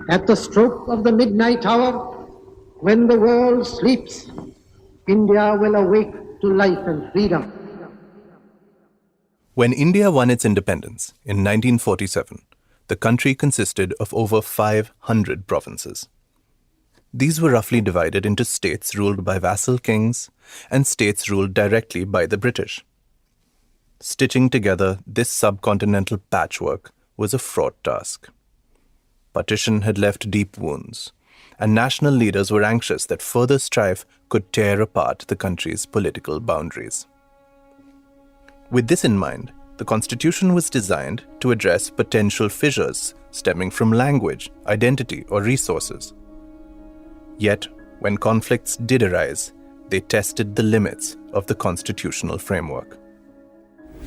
At the stroke of the midnight hour, when the world sleeps, India will awake to life and freedom. When India won its independence in 1947, the country consisted of over 500 provinces. These were roughly divided into states ruled by vassal kings and states ruled directly by the British. Stitching together this subcontinental patchwork was a fraught task. Partition had left deep wounds, and national leaders were anxious that further strife could tear apart the country's political boundaries. With this in mind, the Constitution was designed to address potential fissures stemming from language, identity, or resources. Yet, when conflicts did arise, they tested the limits of the constitutional framework.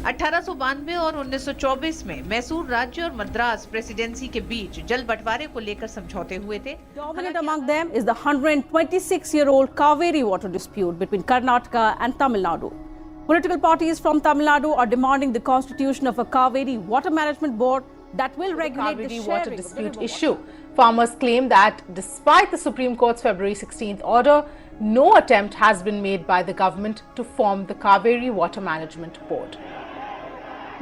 1892 और 1924 में मैसूर राज्य और Madras presidency के बीच जल बंटवारे को लेकर समझौते हुए थे. Dominant among them is the 126-year-old Cauvery water dispute between Karnataka and Tamil Nadu. Political parties from Tamil Nadu are demanding the constitution of a Cauvery water management board that will regulate the sharing water dispute issue. Farmers claim that despite the Supreme Court's February 16th order, no attempt has been made by the government to form the Cauvery Water Management Board.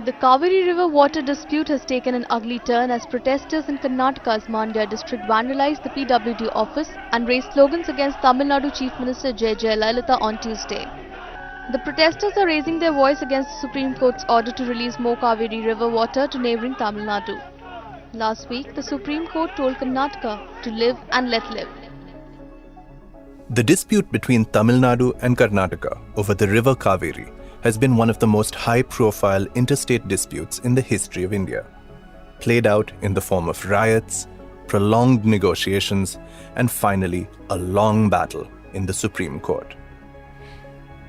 The Cauvery River water dispute has taken an ugly turn as protesters in Karnataka's Mandya district vandalized the PWD office and raised slogans against Tamil Nadu Chief Minister J. Jayalalitha on Tuesday. The protesters are raising their voice against the Supreme Court's order to release more Cauvery River water to neighbouring Tamil Nadu. Last week, the Supreme Court told Karnataka to live and let live. The dispute between Tamil Nadu and Karnataka over the river Cauvery has been one of the most high-profile interstate disputes in the history of India, played out in the form of riots, prolonged negotiations, and finally a long battle in the Supreme Court.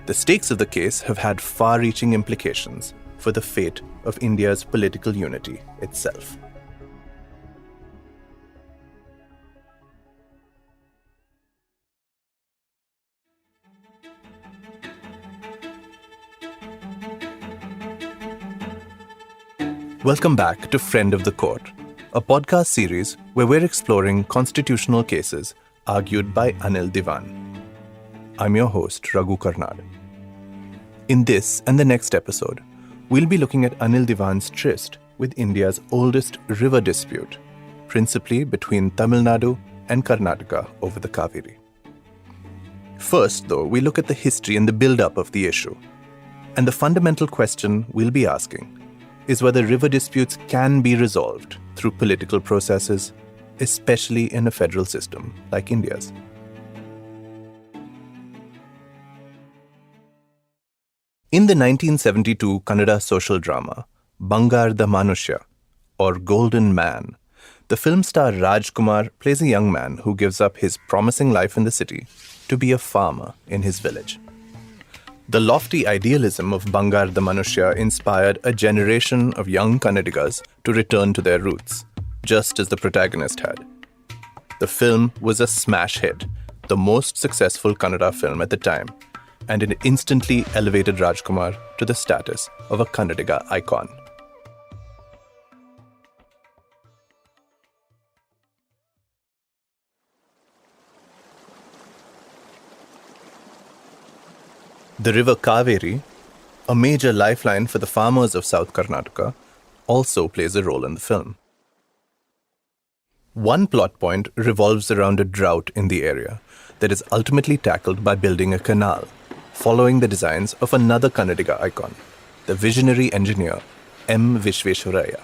The stakes of the case have had far-reaching implications for the fate of India's political unity itself. Welcome back to Friend of the Court, a podcast series where we're exploring constitutional cases argued by Anil Diwan. I'm your host, Raghu Karnad. In this and the next episode, we'll be looking at Anil Diwan's tryst with India's oldest river dispute, principally between Tamil Nadu and Karnataka over the Cauvery. First, though, we look at the history and the build-up of the issue. And the fundamental question we'll be asking is whether river disputes can be resolved through political processes, especially in a federal system like India's. In the 1972 Kannada social drama, Bangarda Manushya, or Golden Man, the film star Rajkumar plays a young man who gives up his promising life in the city to be a farmer in his village. The lofty idealism of Bangarda Manushya inspired a generation of young Kannadigas to return to their roots, just as the protagonist had. The film was a smash hit, the most successful Kannada film at the time, and it instantly elevated Rajkumar to the status of a Kannadiga icon. The river Cauvery, a major lifeline for the farmers of South Karnataka, also plays a role in the film. One plot point revolves around a drought in the area that is ultimately tackled by building a canal, following the designs of another Kannadiga icon, the visionary engineer M. Vishveshwaraya.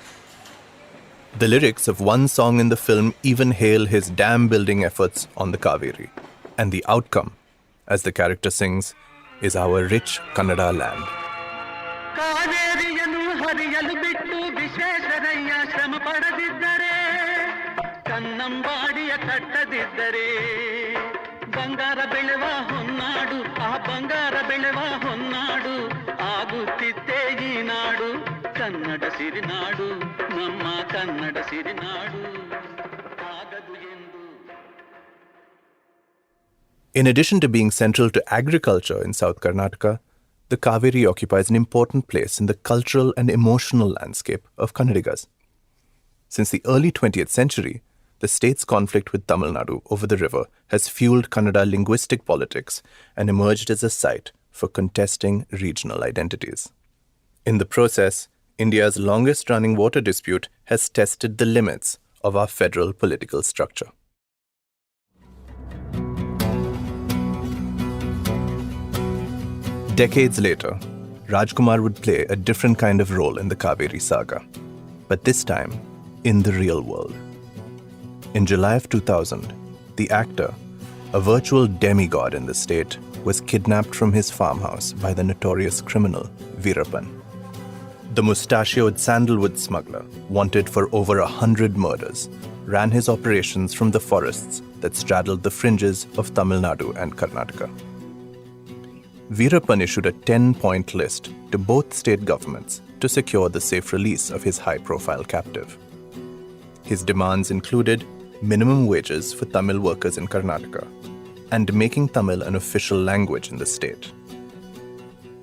The lyrics of one song in the film even hail his dam-building efforts on the Cauvery, and the outcome, as the character sings, is our rich Kannada land. In addition to being central to agriculture in South Karnataka, the Cauvery occupies an important place in the cultural and emotional landscape of Kannadigas. Since the early 20th century, the state's conflict with Tamil Nadu over the river has fueled Kannada linguistic politics and emerged as a site for contesting regional identities. In the process, India's longest-running water dispute has tested the limits of our federal political structure. Decades later, Rajkumar would play a different kind of role in the Cauvery saga, but this time in the real world. In July of 2000, the actor, a virtual demigod in the state, was kidnapped from his farmhouse by the notorious criminal Veerappan. The mustachioed sandalwood smuggler, wanted for over 100 murders, ran his operations from the forests that straddled the fringes of Tamil Nadu and Karnataka. Veerappan issued a 10-point list to both state governments to secure the safe release of his high-profile captive. His demands included minimum wages for Tamil workers in Karnataka and making Tamil an official language in the state.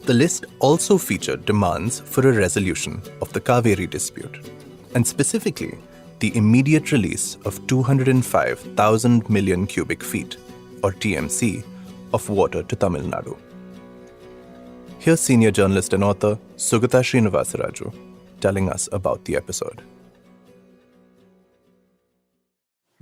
The list also featured demands for a resolution of the Cauvery dispute, and specifically the immediate release of 205,000 million cubic feet, or TMC, of water to Tamil Nadu. Here's senior journalist and author Sugata Srinivasaraju telling us about the episode.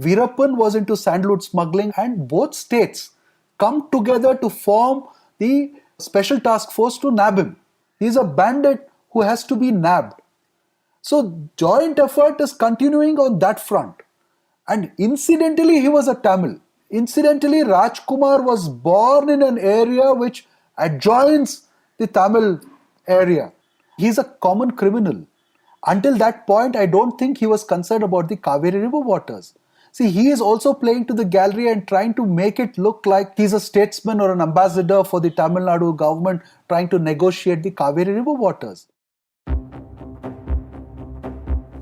Veerappan was into sandalwood smuggling, and both states come together to form the special task force to nab him. He's a bandit who has to be nabbed. So joint effort is continuing on that front. And incidentally, he was a Tamil. Incidentally, Rajkumar was born in an area which adjoins the Tamil area. He's a common criminal. Until that point, I don't think he was concerned about the Cauvery river waters. See, he is also playing to the gallery and trying to make it look like he's a statesman or an ambassador for the Tamil Nadu government trying to negotiate the Cauvery river waters.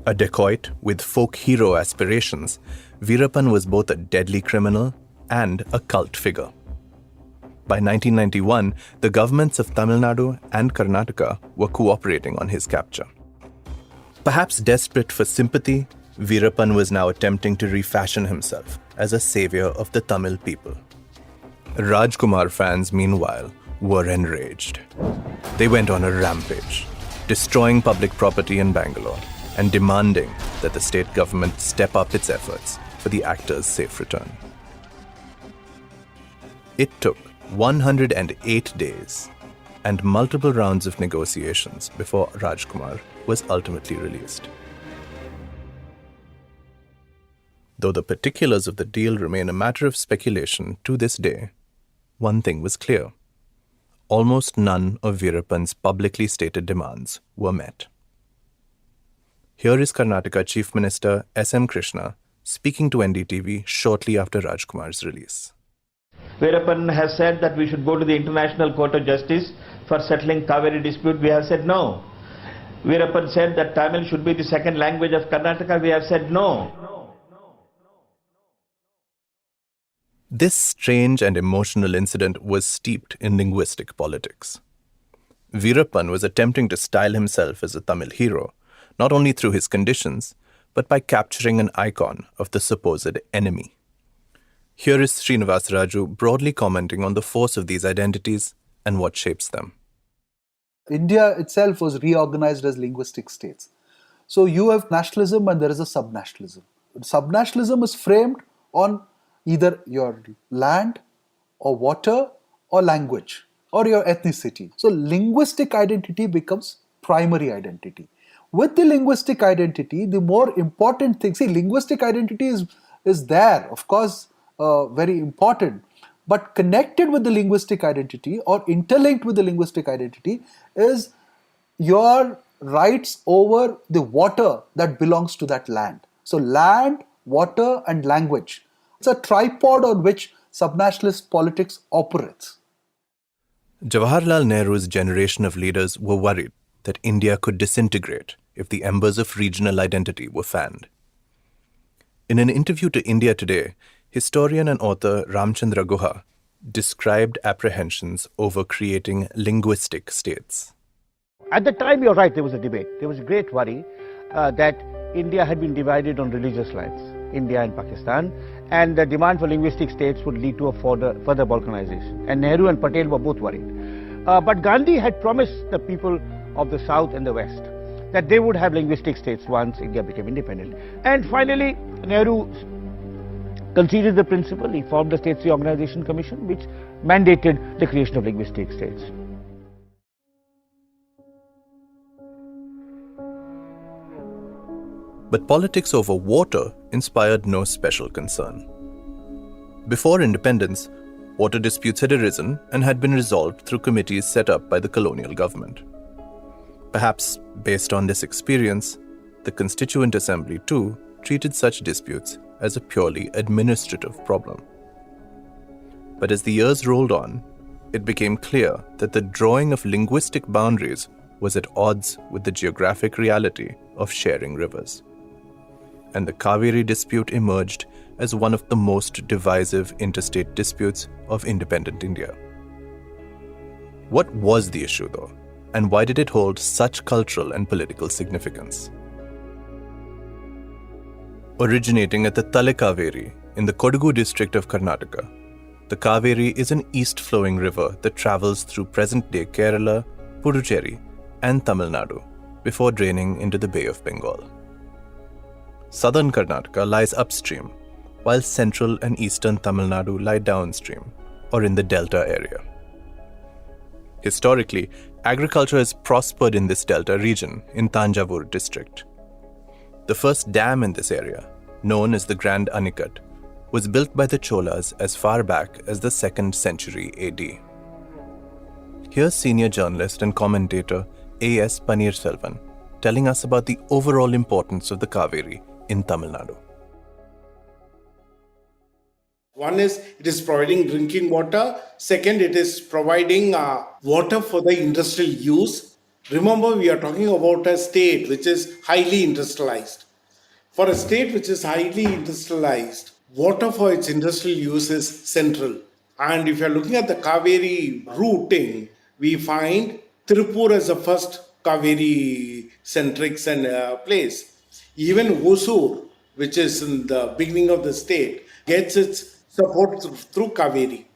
A dacoit with folk hero aspirations, Veerappan was both a deadly criminal and a cult figure. By 1991, the governments of Tamil Nadu and Karnataka were cooperating on his capture. Perhaps desperate for sympathy, Veerappan was now attempting to refashion himself as a savior of the Tamil people. Rajkumar fans, meanwhile, were enraged. They went on a rampage, destroying public property in Bangalore and demanding that the state government step up its efforts for the actor's safe return. It took 108 days and multiple rounds of negotiations before Rajkumar was ultimately released. Though the particulars of the deal remain a matter of speculation to this day, one thing was clear. Almost none of Veerappan's publicly stated demands were met. Here is Karnataka Chief Minister S.M. Krishna speaking to NDTV shortly after Rajkumar's release. Veerappan has said that we should go to the International Court of Justice for settling Cauvery dispute. We have said no. Veerappan said that Tamil should be the second language of Karnataka. We have said no. This strange and emotional incident was steeped in linguistic politics. Veerappan was attempting to style himself as a Tamil hero, not only through his conditions, but by capturing an icon of the supposed enemy. Here is Srinivasaraju broadly commenting on the force of these identities and what shapes them. India itself was reorganized as linguistic states. So you have nationalism and there is a subnationalism. Subnationalism is framed on either your land or water or language or your ethnicity. So linguistic identity becomes primary identity. With the linguistic identity, the more important thing, see, linguistic identity is there, of course, very important, but connected with the linguistic identity or interlinked with the linguistic identity is your rights over the water that belongs to that land. So land, water and language. It's a tripod on which subnationalist politics operates. Jawaharlal Nehru's generation of leaders were worried that India could disintegrate if the embers of regional identity were fanned. In an interview to India Today, historian and author Ramchandra Guha described apprehensions over creating linguistic states. At the time, you're right, there was a debate. There was a great worry that India had been divided on religious lines. India and Pakistan, and the demand for linguistic states would lead to a further balkanization. And Nehru and Patel were both worried. But Gandhi had promised the people of the South and the West that they would have linguistic states once India became independent. And finally, Nehru conceded the principle. He formed the States Reorganization Commission, which mandated the creation of linguistic states. But politics over water inspired no special concern. Before independence, water disputes had arisen and had been resolved through committees set up by the colonial government. Perhaps based on this experience, the Constituent Assembly too treated such disputes as a purely administrative problem. But as the years rolled on, it became clear that the drawing of linguistic boundaries was at odds with the geographic reality of sharing rivers. And the Cauvery dispute emerged as one of the most divisive interstate disputes of independent India. What was the issue, though, and why did it hold such cultural and political significance? Originating at the Cauvery in the Kodagu district of Karnataka, the Cauvery is an east-flowing river that travels through present-day Kerala, Puducherry, and Tamil Nadu before draining into the Bay of Bengal. Southern Karnataka lies upstream, while central and eastern Tamil Nadu lie downstream, or in the delta area. Historically, agriculture has prospered in this delta region in Thanjavur district. The first dam in this area, known as the Grand Anicut, was built by the Cholas as far back as the 2nd century AD. Here's senior journalist and commentator A.S. Panneerselvam telling us about the overall importance of the Cauvery in Tamil Nadu. One is it is providing drinking water. Second, it is providing water for the industrial use. Remember, we are talking about a state which is highly industrialized. For a state which is highly industrialized, water for its industrial use is central. And if you are looking at the Cauvery routing, we find Tirupur as the first Cauvery-centric place. Even Hosur, which is in the beginning of the state, gets its support through Cauvery.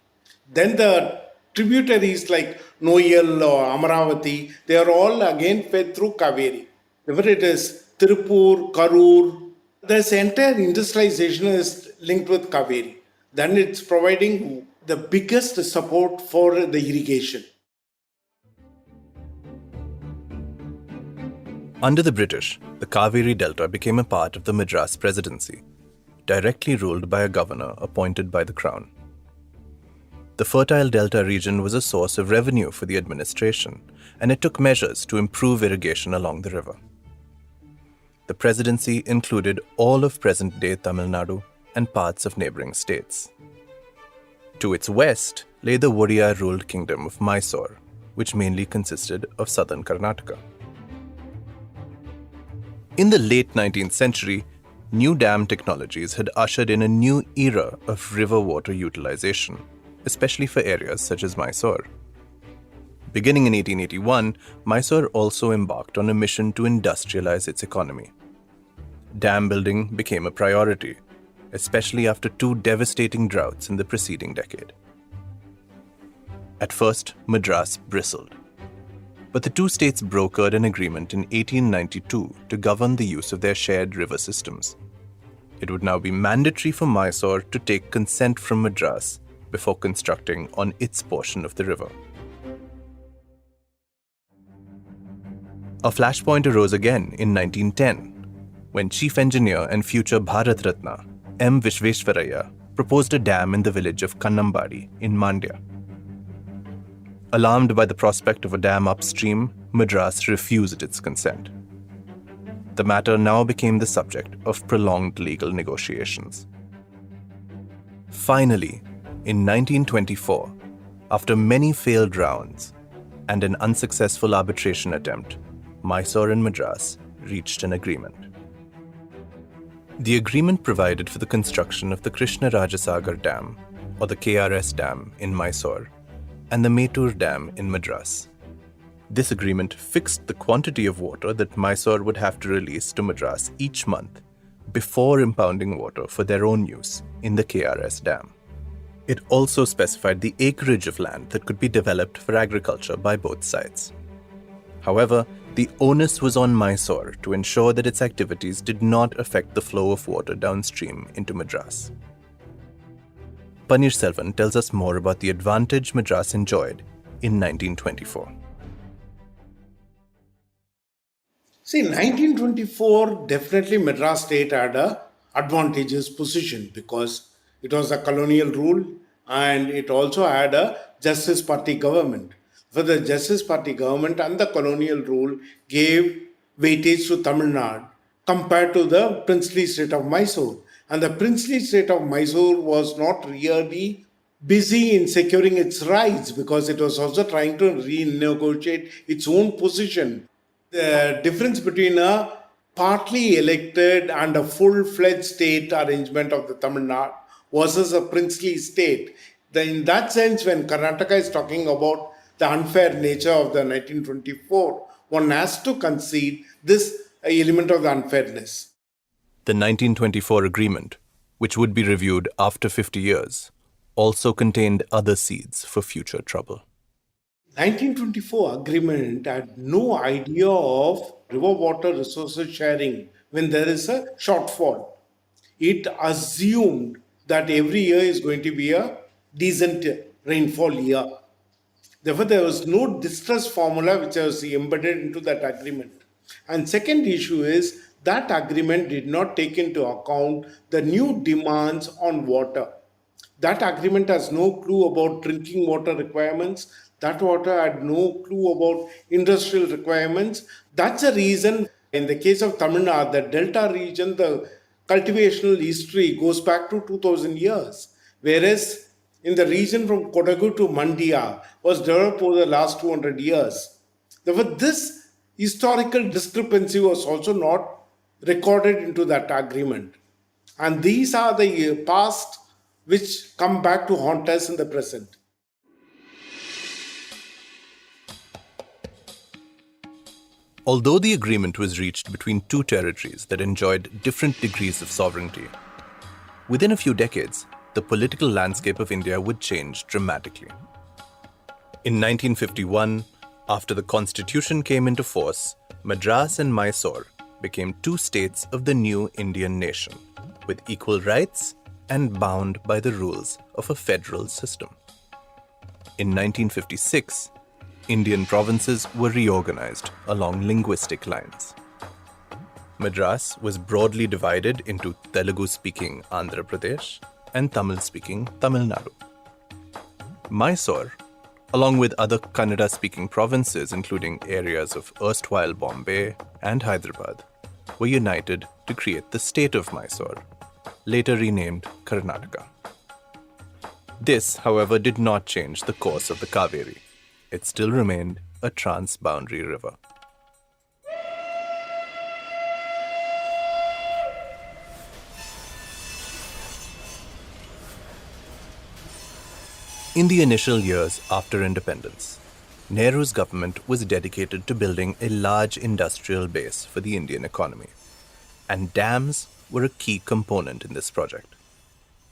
Then the tributaries like Noyal or Amaravati, they are all again fed through Cauvery. Whether it is Tirupur, Karur, this entire industrialization is linked with Cauvery. Then it's providing the biggest support for the irrigation. Under the British, the Cauvery Delta became a part of the Madras Presidency, directly ruled by a governor appointed by the Crown. The fertile delta region was a source of revenue for the administration, and it took measures to improve irrigation along the river. The presidency included all of present-day Tamil Nadu and parts of neighboring states. To its west lay the Warrior-ruled kingdom of Mysore, which mainly consisted of southern Karnataka. In the late 19th century, new dam technologies had ushered in a new era of river water utilization, especially for areas such as Mysore. Beginning in 1881, Mysore also embarked on a mission to industrialize its economy. Dam building became a priority, especially after 2 devastating droughts in the preceding decade. At first, Madras bristled. But the 2 states brokered an agreement in 1892 to govern the use of their shared river systems. It would now be mandatory for Mysore to take consent from Madras before constructing on its portion of the river. A flashpoint arose again in 1910, when Chief Engineer and future Bharat Ratna M. Visvesvaraya proposed a dam in the village of Kannambadi in Mandya. Alarmed by the prospect of a dam upstream, Madras refused its consent. The matter now became the subject of prolonged legal negotiations. Finally, in 1924, after many failed rounds and an unsuccessful arbitration attempt, Mysore and Madras reached an agreement. The agreement provided for the construction of the Krishna Rajasagar Dam, or the KRS Dam, in Mysore, and the Mettur Dam in Madras. This agreement fixed the quantity of water that Mysore would have to release to Madras each month, before impounding water for their own use in the KRS dam. It also specified the acreage of land that could be developed for agriculture by both sides. However, the onus was on Mysore to ensure that its activities did not affect the flow of water downstream into Madras. Panneerselvam tells us more about the advantage Madras enjoyed in 1924. See, 1924, definitely Madras state had a advantageous position because it was a colonial rule and it also had a Justice Party government. For the Justice Party government and the colonial rule gave weightage to Tamil Nadu compared to the princely state of Mysore. And the princely state of Mysore was not really busy in securing its rights because it was also trying to renegotiate its own position. The difference between a partly elected and a full-fledged state arrangement of the Tamil Nadu versus a princely state. In that sense, when Karnataka is talking about the unfair nature of the 1924, one has to concede this element of the unfairness. The 1924 agreement, which would be reviewed after 50 years, also contained other seeds for future trouble. 1924 agreement had no idea of river water resources sharing when there is a shortfall. It assumed that every year is going to be a decent rainfall year. Therefore, there was no distress formula which was embedded into that agreement. And second issue is that agreement did not take into account the new demands on water. That agreement has no clue about drinking water requirements. That water had no clue about industrial requirements. That's a reason in the case of Tamil Nadu, the Delta region, the cultivational history goes back to 2000 years. Whereas in the region from Kodagu to Mandia was developed over the last 200 years. Therefore, this historical discrepancy was also not recorded into that agreement. And these are the past which come back to haunt us in the present. Although the agreement was reached between two territories that enjoyed different degrees of sovereignty, within a few decades, the political landscape of India would change dramatically. In 1951, after the constitution came into force, Madras and Mysore became two states of the new Indian nation, with equal rights and bound by the rules of a federal system. In 1956, Indian provinces were reorganized along linguistic lines. Madras was broadly divided into Telugu-speaking Andhra Pradesh and Tamil-speaking Tamil Nadu. Mysore, along with other Kannada-speaking provinces including areas of erstwhile Bombay and Hyderabad, were united to create the state of Mysore, later renamed Karnataka. This, however, did not change the course of the Cauvery. It still remained a trans-boundary river. In the initial years after independence, Nehru's government was dedicated to building a large industrial base for the Indian economy, and dams were a key component in this project.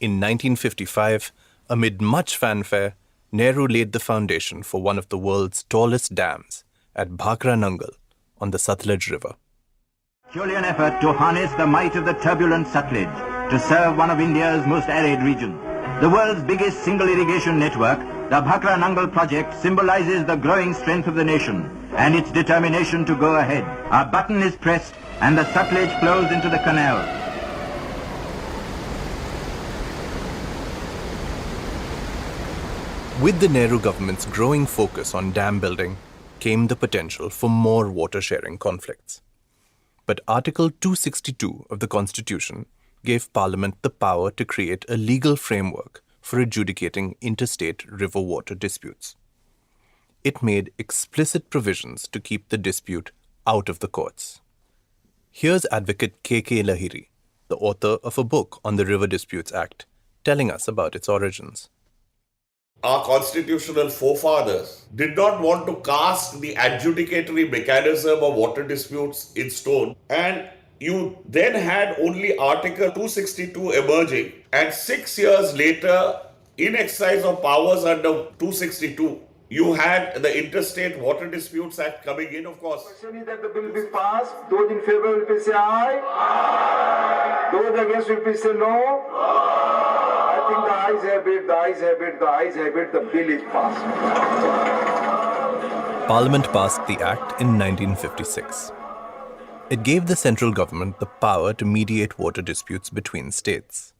In 1955, amid much fanfare, Nehru laid the foundation for one of the world's tallest dams at Bhakra Nangal on the Satluj River. Herculean effort to harness the might of the turbulent Satluj to serve one of India's most arid regions. The world's biggest single irrigation network, the Bhakra Nangal project symbolizes the growing strength of the nation and its determination to go ahead. A button is pressed and the Satluj flows into the canal. With the Nehru government's growing focus on dam building came the potential for more water-sharing conflicts. But Article 262 of the Constitution gave Parliament the power to create a legal framework for adjudicating interstate river water disputes. It made explicit provisions to keep the dispute out of the courts. Here's Advocate K.K. Lahiri, the author of a book on the River Disputes Act, telling us about its origins. Our constitutional forefathers did not want to cast the adjudicatory mechanism of water disputes in stone, and You then had only Article 262 emerging, and 6 years later, in exercise of powers under 262, you had the Interstate Water Disputes Act coming in, of course. Question is that the bill be passed. Those in favor will please say aye. Aye. Those against will please say no. I think the ayes have it, the ayes have it, the ayes have it, the bill is passed. Parliament passed the Act in 1956. It gave the central government the power to mediate water disputes between states.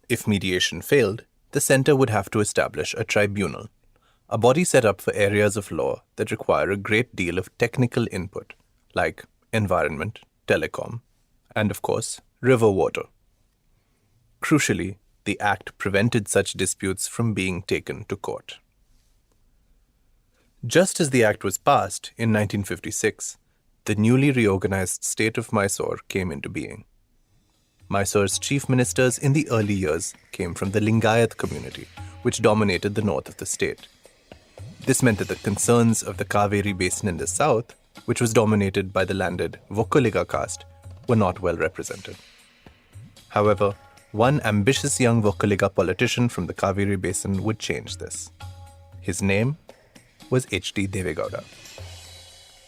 If mediation failed, the centre would have to establish a tribunal, a body set up for areas of law that require a great deal of technical input, like environment, telecom, and of course, river water. Crucially, the Act prevented such disputes from being taken to court. Just as the Act was passed in 1956, the newly reorganized state of Mysore came into being. Mysore's chief ministers in the early years came from the Lingayat community, which dominated the north of the state. This meant that the concerns of the Cauvery basin in the south, which was dominated by the landed Vokkaliga caste, were not well represented. However, one ambitious young Vokkaliga politician from the Cauvery basin would change this. His name was H.D. Devegowda.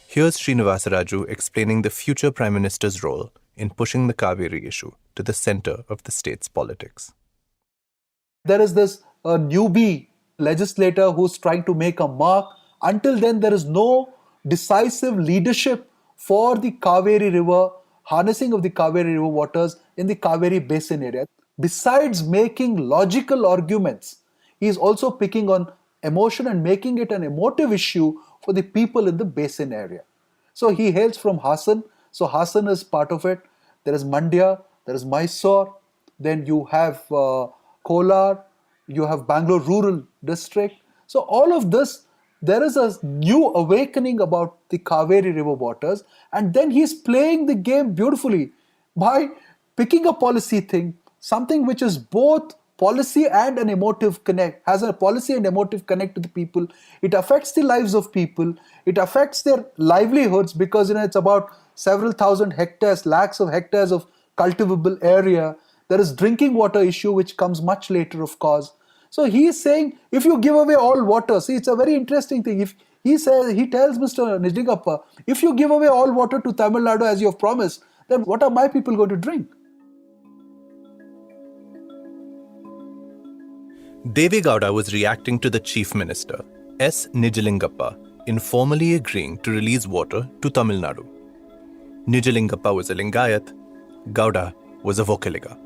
Here's Srinivasaraju explaining the future Prime Minister's role in pushing the Cauvery issue to the center of the state's politics. There is this newbie legislator who's trying to make a mark. Until then, there is no decisive leadership for the Cauvery River, harnessing of the Cauvery River waters in the Cauvery basin area. Besides making logical arguments, he is also picking on emotion and making it an emotive issue for the people in the basin area. So he hails from Hassan. So Hassan is part of it. There is Mandya, there is Mysore, then you have Kolar, you have Bangalore Rural District. So all of this, there is a new awakening about the Cauvery River waters, and then he's playing the game beautifully by picking a policy thing, something which is both policy and an emotive connect, has a policy and emotive connect to the people. It affects the lives of people. It affects their livelihoods because it's about several thousand hectares, lakhs of hectares of cultivable area. There is drinking water issue which comes much later, of course. So he is saying, if you give away all water, see, it's a very interesting thing. If he tells Mr. Nijlingappa, if you give away all water to Tamil Nadu as you have promised, then what are my people going to drink? Devegowda was reacting to the Chief Minister, S. Nijlingappa, informally agreeing to release water to Tamil Nadu. Nijlingappa was a Lingayat, Gowda was a Vokkaliga.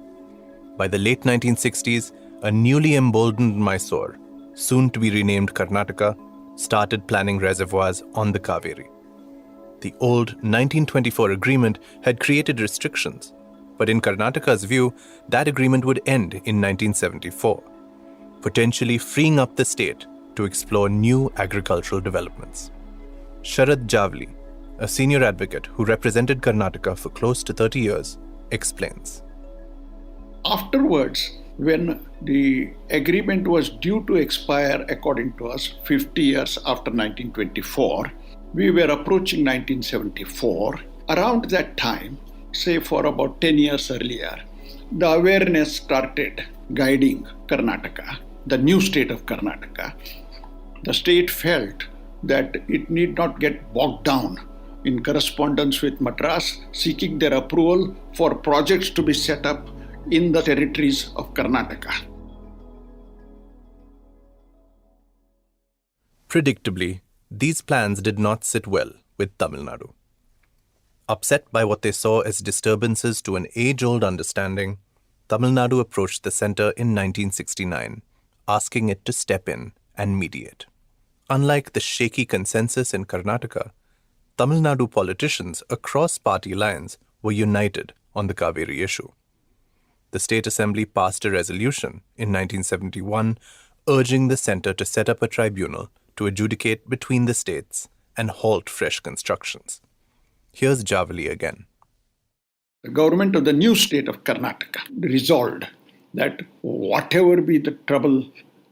By the late 1960s, a newly emboldened Mysore, soon to be renamed Karnataka, started planning reservoirs on the Cauvery. The old 1924 agreement had created restrictions, but in Karnataka's view, that agreement would end in 1974. Potentially freeing up the state to explore new agricultural developments. Sharad Javali, a senior advocate who represented Karnataka for close to 30 years, explains. Afterwards, when the agreement was due to expire, according to us, 50 years after 1924, we were approaching 1974. Around that time, say for about 10 years earlier, the awareness started guiding Karnataka. The new state of Karnataka, the state felt that it need not get bogged down in correspondence with Madras, seeking their approval for projects to be set up in the territories of Karnataka. Predictably, these plans did not sit well with Tamil Nadu. Upset by what they saw as disturbances to an age-old understanding, Tamil Nadu approached the centre in 1969, asking it to step in and mediate. Unlike the shaky consensus in Karnataka, Tamil Nadu politicians across party lines were united on the Cauvery issue. The State Assembly passed a resolution in 1971 urging the centre to set up a tribunal to adjudicate between the states and halt fresh constructions. Here's Javali again. The government of the new state of Karnataka resolved that whatever be the trouble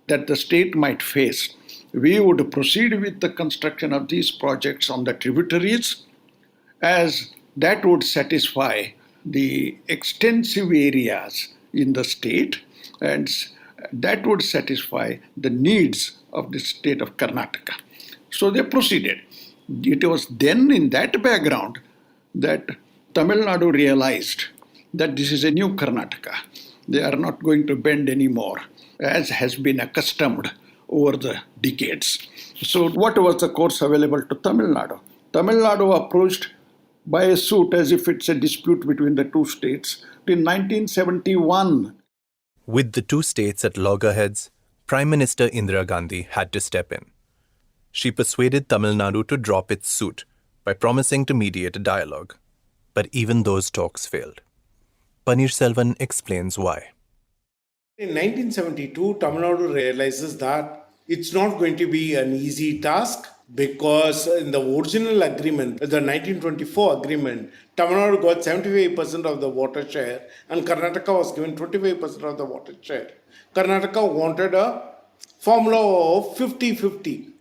that the state might face, we would proceed with the construction of these projects on the tributaries, as that would satisfy the extensive areas in the state, and that would satisfy the needs of the state of Karnataka. So they proceeded. It was then in that background that Tamil Nadu realized that this is a new Karnataka. They are not going to bend anymore, as has been accustomed over the decades. So what was the course available to Tamil Nadu? Tamil Nadu approached by a suit as if it's a dispute between the two states in 1971. With the two states at loggerheads, Prime Minister Indira Gandhi had to step in. She persuaded Tamil Nadu to drop its suit by promising to mediate a dialogue. But even those talks failed. Panneerselvam explains why. In 1972, Tamil Nadu realizes that it's not going to be an easy task, because in the original agreement, the 1924 agreement, Tamil Nadu got 75% of the water share and Karnataka was given 25% of the water share. Karnataka wanted a formula of 50-50.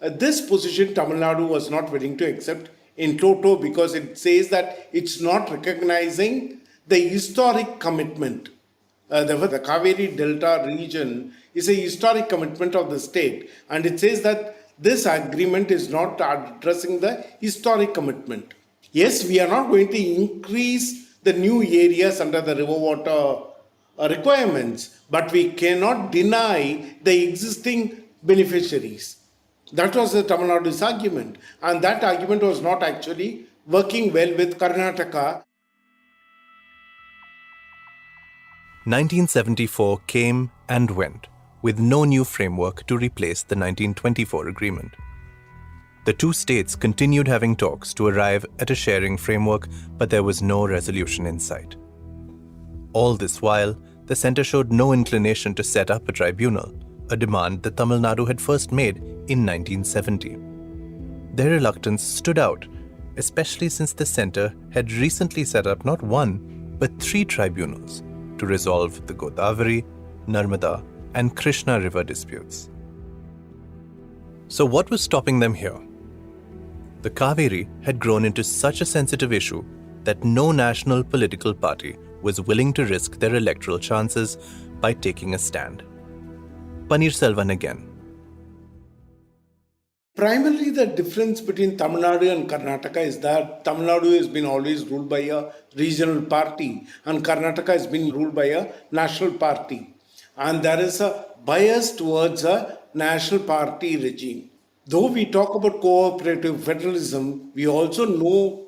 This position Tamil Nadu was not willing to accept in toto, because it says that it's not recognizing the historic commitment. The Cauvery Delta region is a historic commitment of the state, and it says that this agreement is not addressing the historic commitment. Yes, we are not going to increase the new areas under the river water requirements, but we cannot deny the existing beneficiaries. That was the Tamil Nadu's argument, and that argument was not actually working well with Karnataka. 1974 came and went, with no new framework to replace the 1924 agreement. The two states continued having talks to arrive at a sharing framework, but there was no resolution in sight. All this while, the centre showed no inclination to set up a tribunal, a demand that Tamil Nadu had first made in 1970. Their reluctance stood out, especially since the centre had recently set up not one, but 3 tribunals to resolve the Godavari, Narmada, and Krishna river disputes. So what was stopping them here? The Cauvery had grown into such a sensitive issue that no national political party was willing to risk their electoral chances by taking a stand. Panneerselvam again. Primarily, the difference between Tamil Nadu and Karnataka is that Tamil Nadu has been always ruled by a regional party and Karnataka has been ruled by a national party. And there is a bias towards a national party regime. Though we talk about cooperative federalism, we also know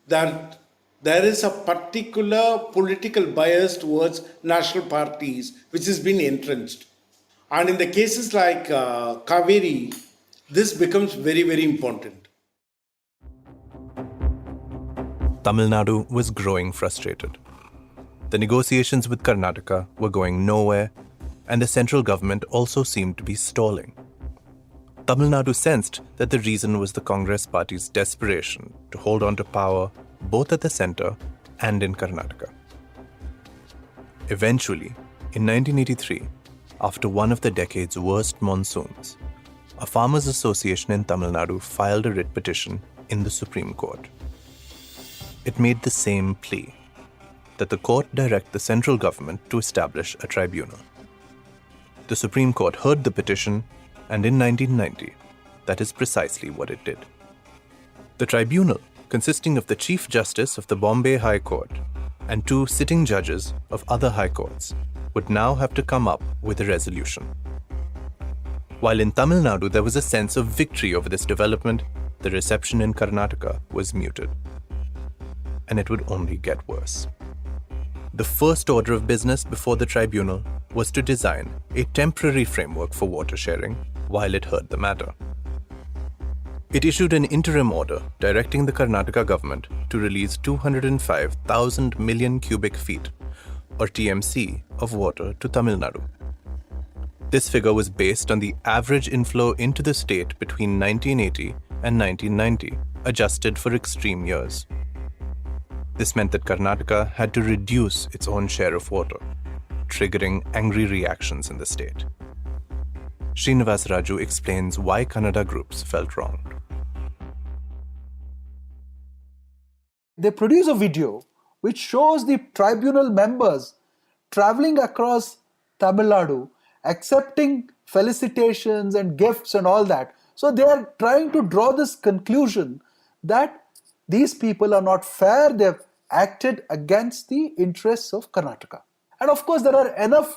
that there is a particular political bias towards national parties which has been entrenched. And in the cases like Cauvery, this becomes very, very important. Tamil Nadu was growing frustrated. The negotiations with Karnataka were going nowhere, and the central government also seemed to be stalling. Tamil Nadu sensed that the reason was the Congress party's desperation to hold on to power both at the centre and in Karnataka. Eventually, in 1983, after one of the decade's worst monsoons, a farmers' association in Tamil Nadu filed a writ petition in the Supreme Court. It made the same plea, that the court direct the central government to establish a tribunal. The Supreme Court heard the petition, and in 1990, that is precisely what it did. The tribunal, consisting of the Chief Justice of the Bombay High Court and 2 sitting judges of other high courts, would now have to come up with a resolution. While in Tamil Nadu there was a sense of victory over this development, the reception in Karnataka was muted. And it would only get worse. The first order of business before the tribunal was to design a temporary framework for water sharing while it heard the matter. It issued an interim order directing the Karnataka government to release 205,000 million cubic feet, or TMC, of water to Tamil Nadu. This figure was based on the average inflow into the state between 1980 and 1990, adjusted for extreme years. This meant that Karnataka had to reduce its own share of water, triggering angry reactions in the state. Srinivasaraju explains why Kannada groups felt wronged. They produce a video which shows the tribunal members traveling across Tamil Nadu, accepting felicitations and gifts and all that. So they are trying to draw this conclusion that these people are not fair, they've acted against the interests of Karnataka. And of course, there are enough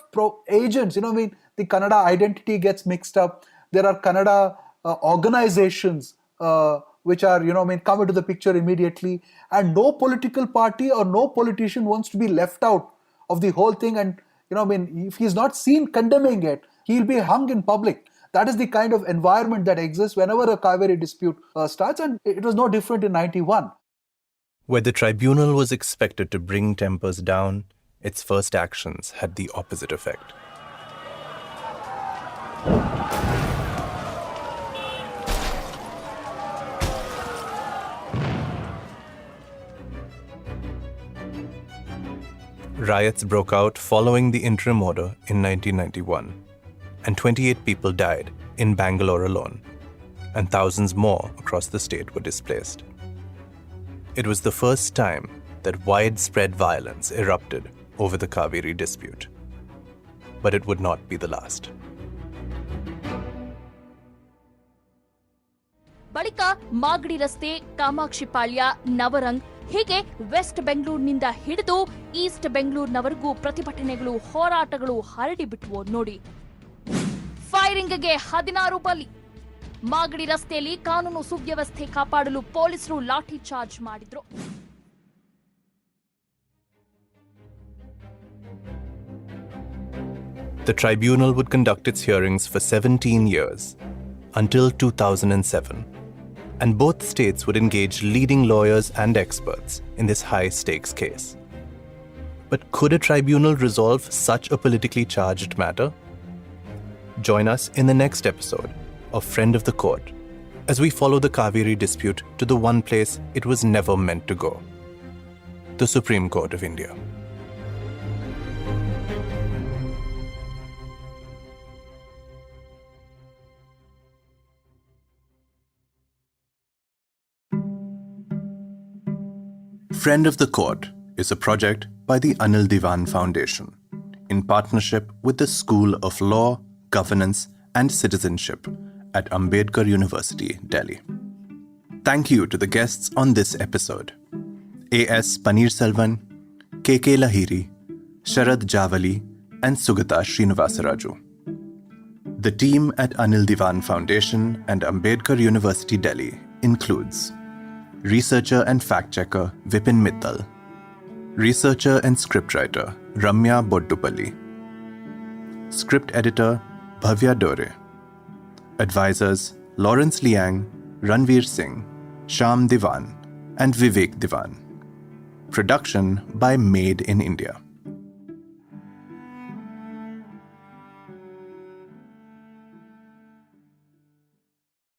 agents, the Kannada identity gets mixed up. There are Kannada organizations which are, come into the picture immediately. And no political party or no politician wants to be left out of the whole thing. And, if he's not seen condemning it, he'll be hung in public. That is the kind of environment that exists whenever a Cauvery dispute starts. And it was no different in 91. Where the tribunal was expected to bring tempers down, its first actions had the opposite effect. Riots broke out following the interim order in 1991, and 28 people died in Bangalore alone, and thousands more across the state were displaced. It was the first time that widespread violence erupted over the Cauvery dispute. But it would not be the last. ಬಳಿಕ ಮಾಗಡಿ ರಸ್ತೆ, ಕಾಮಾಕ್ಷಿಪಾಳ್ಯ, ನವರಂಗ್ ಹೀಗೆ West ಬೆಂಗಳೂರಿನಿಂದ ಹಿಡಿದು East ಬೆಂಗಳೂರಿನವರೆಗೂ ಪ್ರತಿಭಟನೆಗಳು, ಹೋರಾಟಗಳು ಹರಡಿಬಿಟ್ವು ನೋಡಿ. ಫೈರಿಂಗ್ಗೆ 16 ಬಲಿ. ಮಾಗಡಿ ರಸ್ತೆಯಲ್ಲಿ ಕಾನೂನು ಸುವ್ಯವಸ್ಥೆ ಕಾಪಾಡಲು ಪೊಲೀಸರು ಲಾಠಿ ಚಾರ್ಜ್ ಮಾಡಿದ್ರು. The tribunal would conduct its hearings for 17 years, until 2007, and both states would engage leading lawyers and experts in this high-stakes case. But could a tribunal resolve such a politically charged matter? Join us in the next episode of Friend of the Court as we follow the Cauvery dispute to the one place it was never meant to go, the Supreme Court of India. Friend of the Court is a project by the Anil Diwan Foundation in partnership with the School of Law, Governance and Citizenship at Ambedkar University, Delhi. Thank you to the guests on this episode: A.S. Panneerselvam, K.K. Lahiri, Sharad Javali and Sugata Srinivasaraju. The team at Anil Diwan Foundation and Ambedkar University, Delhi includes researcher and fact-checker Vipin Mittal, researcher and scriptwriter Ramya Boddupalli, script editor Bhavya Dore, advisors Lawrence Liang, Ranveer Singh, Sham Diwan and Vivek Diwan. Production by Made in India.